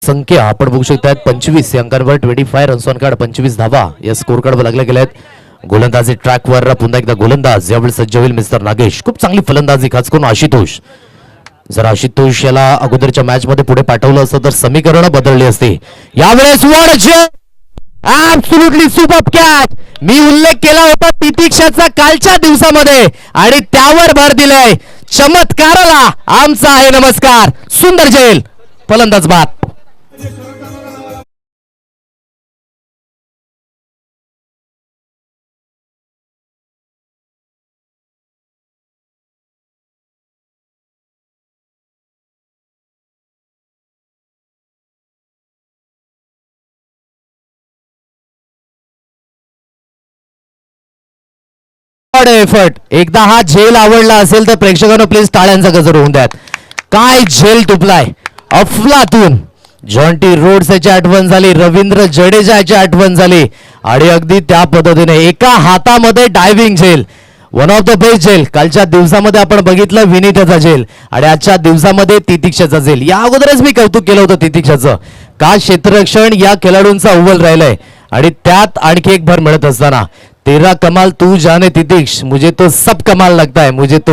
संख्या आपण बघू शकतात 25 अंकांवर 25 रन्स ऑन कार्ड 25 धावा या स्कोर कार्डवर लागले गेलेत. गोलंदाजी ट्रॅकवर पुन्हा एकदा गोलंदाज यावेळी सज्ज होईल मिस्टर नागेश. खूप चांगली फलंदाजी खास करून आशुतोष. जर आशुतोष याला अगोदरच्या मॅच मध्ये पुढे पाठवलं असतं तर समीकरण बदलली असती. यावेळेस ॲब्सोल्युटली सुपर कॅच. मी उल्लेख केला होता तितिक्षाचा कालच्या दिवसामध्ये आणि त्यावर भर दिलाय. चमत्काराला आमचा आहे नमस्कार. सुंदर झेल फलंदाज बाद. एफर्ट. एकदा हा झेल आवडला असेल तर प्रेक्षकांना प्लीज टाळ्यांचा गजर होऊन द्यात. काय झेल तुपलाय अफलातून. जॉन्टी रोड्स याची आठवण झाली, रवींद्र जडेजा याची आठवण झाली आणि अगदी त्या पद्धतीने एका हातामध्ये डायव्हिंग झेल. वन ऑफ द बेस्ट झेल. कालच्या दिवसामध्ये आपण बघितलं विनीताचा झेल आणि आजच्या दिवसामध्ये तितिक्षाचा झेल. या अगोदरच मी कौतुक केलं होतं तितिक्षाचं. का क्षेत्ररक्षण या खेळाडूंचा अव्वल राहिलाय आणि त्यात आणखी एक भर मिळत असताना तेरा कमाल तू जाने तितिक्ष, मुझे तो सब कमाल लगता है, मुझे तो